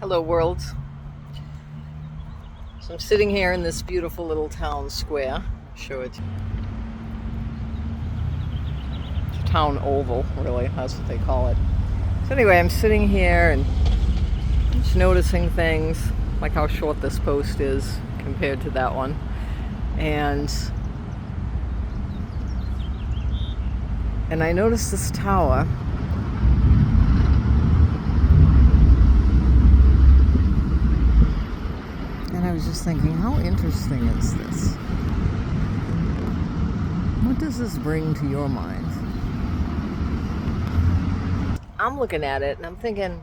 Hello world. So I'm sitting here in this beautiful little town square. Show it. It's a town oval, really. That's what they call it. So anyway, I'm sitting here and just noticing things, like how short this post is compared to that one. And I noticed this tower. And I was just thinking, how interesting is this? What does this bring to your mind? I'm looking at it and I'm thinking,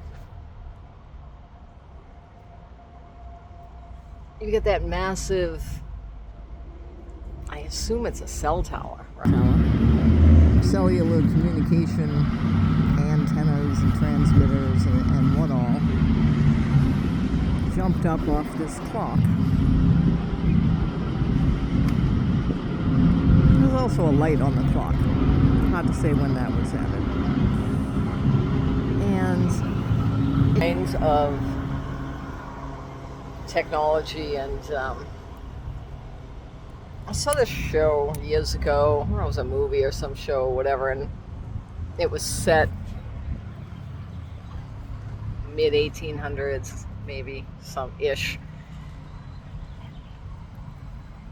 you get that massive, I assume it's a cell tower, right? Cellular communication antennas and transmitters and what all jumped up off this clock. There's also a light on the clock. Hard to say when that was added. And kinds of technology and I saw this show years ago. I don't know, it was a movie or some show or whatever, and it was set mid 1800s, maybe some ish.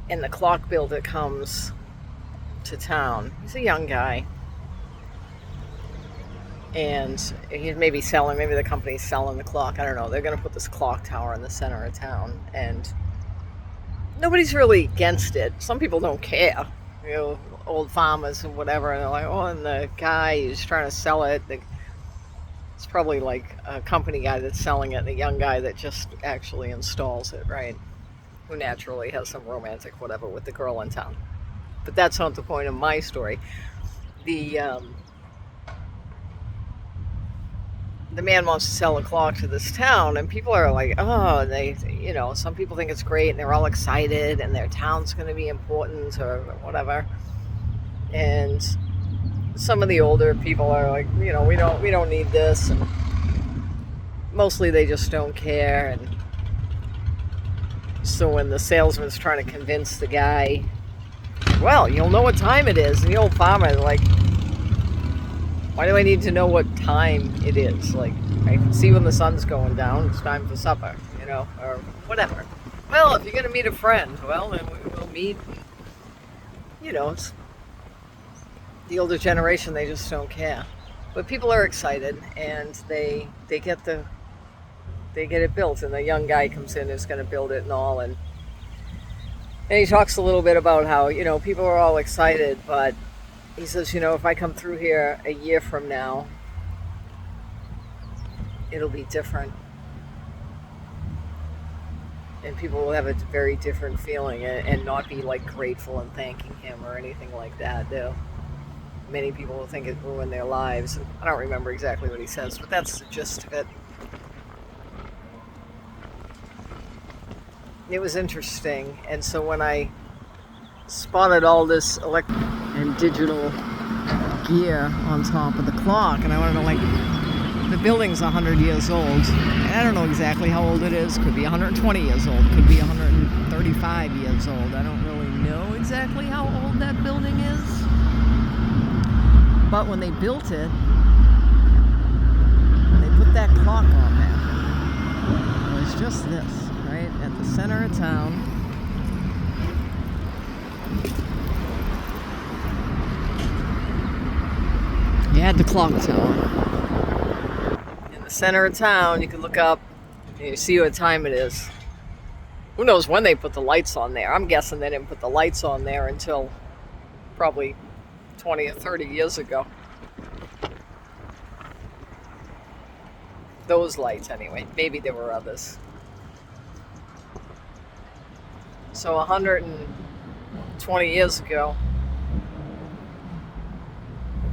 And the clock builder comes to town. He's a young guy. And he's maybe selling, maybe the company's selling the clock. I don't know. They're going to put this clock tower in the center of town. And nobody's really against it. Some people don't care. You know, old farmers and whatever. And they're like, oh, and the guy who's trying to sell it, it's probably like a company guy that's selling it and a young guy that just actually installs it, right? Who naturally has some romantic whatever with the girl in town. But that's not the point of my story. The man wants to sell a clock to this town, and people are like, oh, some people think it's great and they're all excited and their town's going to be important or whatever. And some of the older people are like, we don't need this, and mostly they just don't care. And so when the salesman's trying to convince the guy, well, you'll know what time it is, and the old farmer is like, why do I need to know what time it is? Like, I can see when the sun's going down, it's time for supper, or whatever. Well, if you're going to meet a friend, well, then we'll meet. It's the older generation, they just don't care. But people are excited, and they get it built, and the young guy comes in who's going to build it and all, and he talks a little bit about how, people are all excited, but he says, if I come through here a year from now, it'll be different. And people will have a very different feeling and not be like grateful and thanking him or anything like that. Many people will think it ruined their lives. I don't remember exactly what he says, but that's the gist of it. It was interesting. And so when I spotted all this electric and digital gear on top of the clock, and I want to know, like, the building's 100 years old, and I don't know exactly how old it is. Could be 120 years old, could be 135 years old. I don't really know exactly how old that building is, but when they built it, they put that clock on there. It was just this, right at the center of town. You had the clock tower. In the center of town, you can look up and you see what time it is. Who knows when they put the lights on there? I'm guessing they didn't put the lights on there until probably 20 or 30 years ago. Those lights, anyway. Maybe there were others. So 120 years ago,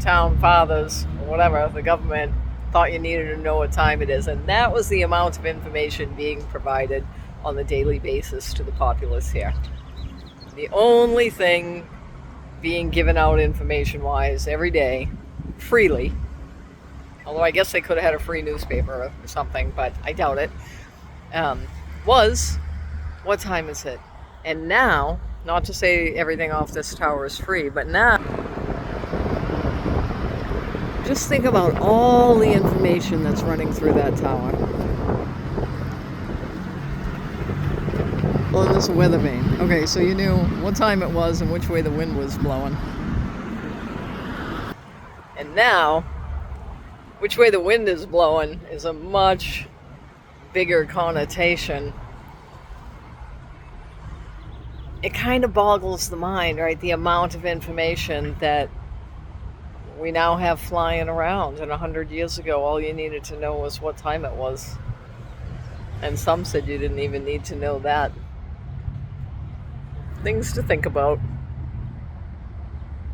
town fathers, or whatever, the government thought you needed to know what time it is, and that was the amount of information being provided on the daily basis to the populace here. The only thing being given out information-wise every day, freely, although I guess they could have had a free newspaper or something, but I doubt it, um, was, what time is it? And now, not to say everything off this tower is free, but now, just think about all the information that's running through that tower. Well, and there's a weather vane. Okay, so you knew what time it was and which way the wind was blowing. And now, which way the wind is blowing is a much bigger connotation. It kind of boggles the mind, right? The amount of information that we now have flying around. And 100 years ago, all you needed to know was what time it was. And some said you didn't even need to know that. Things to think about.